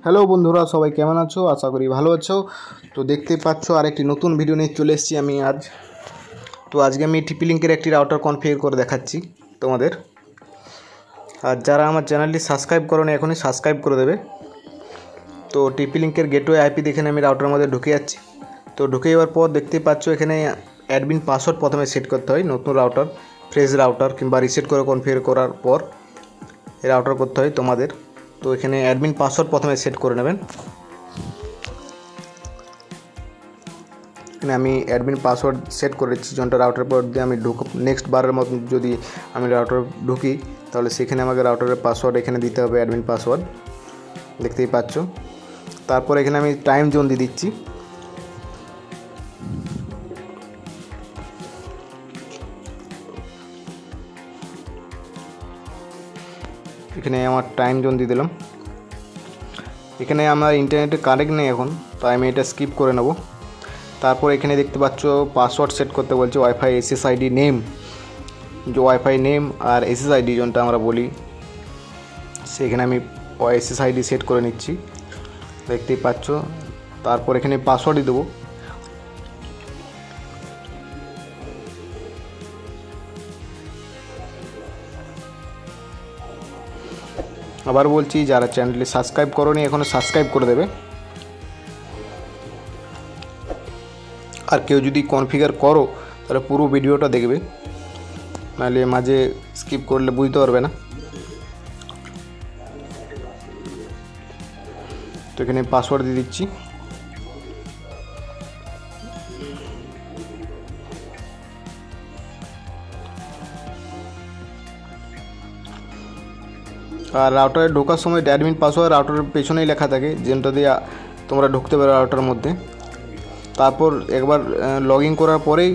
Hello বন্ধুরা, সবাই কেমন আছো? আশা করি ভালো আছো। তো দেখতে পাচ্ছ আরেকটি নতুন ভিডিও নিয়ে চলে এসেছি আমি আজ। তো আজকে আমি টিপি লিঙ্কের একটি রাউটার কনফিগার করে দেখাচ্ছি তোমাদের। আর যারা আমার চ্যানেলটি সাবস্ক্রাইব করো না, এখনই সাবস্ক্রাইব করে দেবে। তো টিপি লিঙ্কের গেটওয়ে আইপি দেখে আমি রাউটারের মধ্যে ঢুকে যাচ্ছি। তো ঢুকে যাওয়ার পর দেখতে পাচ্ছ এখানে অ্যাডমিন পাসওয়ার্ড প্রথমে সেট করতে হয়। নতুন রাউটার, ফ্রেশ রাউটার কিংবা রিসেট করে কনফিগার করার পর এই রাউটার করতে হয় তোমাদের। তো এখানে অ্যাডমিন পাসওয়ার্ড প্রথমে সেট করে নেবেন। এখানে আমি অ্যাডমিন পাসওয়ার্ড সেট করে দিচ্ছি, যনটা রাউটার পর দিয়ে আমি নেক্সট বারের মতন যদি আমি রাউটার ঢুকি তাহলে সেখানে আমাকে রাউটারের পাসওয়ার্ড এখানে দিতে হবে, অ্যাডমিন পাসওয়ার্ড দেখতেই পাচ্ছ। তারপর এখানে আমি টাইম জোন দিয়ে দিচ্ছি। এখানে আমার টাইম জোন দিয়ে দিলাম। এখানে আমার ইন্টারনেটে কানেক্ট নেই এখন, তাই আমি এটা স্কিপ করে নেব। তারপর এখানে দেখতে পাচ্ছ পাসওয়ার্ড সেট করতে বলছে, ওয়াইফাই এসএসআইডি নেম, যে ওয়াইফাই নেম আর এসএসআইডি যেটা আমরা বলি, সেখানে আমি এসএসআইডি সেট করে নিচ্ছি দেখতেই পাচ্ছ। তারপর এখানে পাসওয়ার্ডই দেবো। আবার বলছি, যারা চ্যানেলটি সাবস্ক্রাইব করোনি এখনও সাবস্ক্রাইব করে দেবে। আর কেউ যদি কনফিগার করো তাহলে পুরো ভিডিওটা দেখবে, নাহলে মাঝে স্কিপ করলে বুঝতে পারবে না। তো এখানে পাসওয়ার্ড দিয়ে দিচ্ছি। আর রাউটারে ঢোকার সময় অ্যাডমিন পাসওয়ার্ড রাউটারের পেছনেই লেখা থাকে, যেটা দিয়ে তোমরা ঢুকতে পারো রাউটারের মধ্যে। তারপর একবার লগ ইন করার পরেই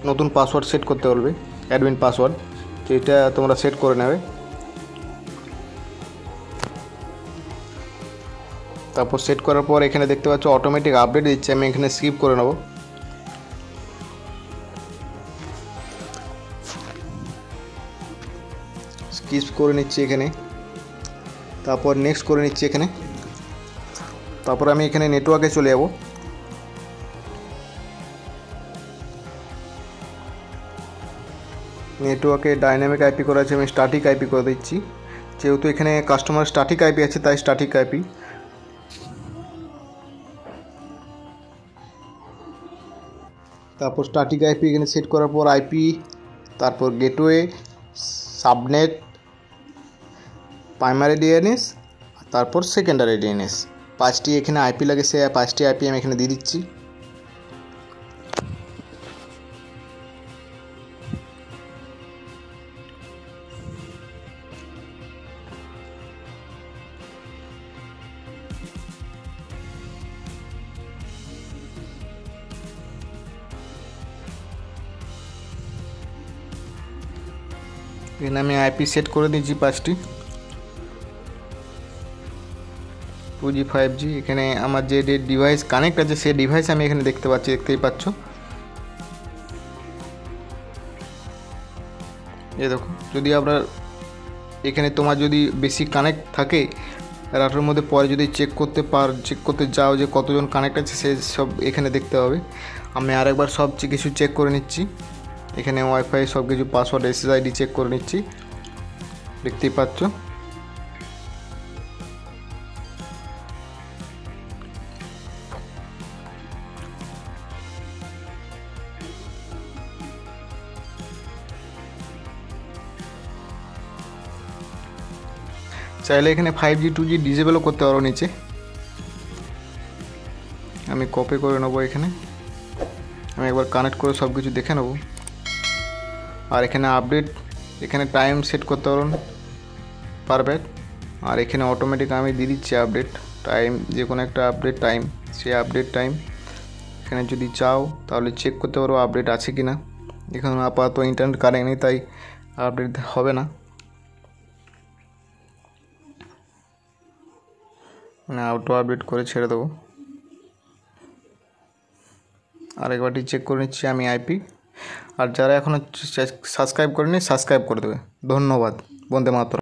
নতুন পাসওয়ার্ড সেট করতে বলবে, অ্যাডমিন পাসওয়ার্ড, যেটা তোমরা সেট করে নেবে। তারপর সেট করার পর এখানে দেখতে পাচ্ছ অটোমেটিক আপডেট দিচ্ছে, আমি এখানে স্কিপ করে নেব। স্কিপ করে নিচ্ছি এখানে, তারপর নেক্সট করে নিচ্ছি এখানে। তারপর আমি এখানে নেটওয়ার্কে চলে যাব। নেটওয়ার্কে ডাইনামিক আইপি করা আছে, আমি স্ট্যাটিক আইপি করে দিচ্ছি, যেহেতু এখানে কাস্টমার স্ট্যাটিক আইপি আছে তাই স্ট্যাটিক আইপি। তারপর স্ট্যাটিক আইপি এখানে সেট করার পর আইপি, তারপর গেটওয়ে, সাবনেট, প্রাইমারি ডিএনএস, তারপর সেকেন্ডারি ডিএনএস, 5টি এখানে আইপি লাগে, সে 5টি আইপি আমি এখানে দিয়ে দিচ্ছি। এখানে আমি আইপি সেট করে দিয়েছি 5টি, 2G 5G। এখানে আমার যে ডিভাইস কানেক্ট আছে সেই ডিভাইস আমি এখানে দেখতেই পাচ্ছ। এই দেখো, যদি আপনার এখানে তোমার যদি বেশি কানেক্ট থাকে রাউটারের মধ্যে, পরে যদি চেক করতে যাও যে কতজন কানেক্ট আছে, সে সব এখানে দেখতে হবে। আমি আরেকবার সব কিছু চেক করে নিচ্ছি। এখানে ওয়াইফাই সব কিছু পাসওয়ার্ড এসএসআইডি চেক করে নিচ্ছি দেখতেই পাচ্ছ। চাইলে এখানে 5G 2G ডিসেবলও করতে পারো নিচে, আমি কপি করে নেবো। এখানে আমি একবার কানেক্ট করে সব কিছু দেখে নেব। আর এখানে আপডেট, এখানে টাইম সেট করতে পারবে। আর এখানে অটোমেটিক আমি দিয়ে দিচ্ছি আপডেট টাইম, যে কোনো একটা আপডেট টাইম, সেই আপডেট টাইম এখানে যদি চাও তাহলে চেক করতে পারো আপডেট আছে কি না। এখানে আপাতত ইন্টারনেট কানেক্ট নেই তাই আপডেট হবে না, মানে আউটো আপডেট করে ছেড়ে দেবো। আরেকবারটি চেক করে নিচ্ছি আমি আইপি। আর যারা এখনও সাবস্ক্রাইব করেনি সাবস্ক্রাইব করে দেবে। ধন্যবাদ। বন্দে মাতরম।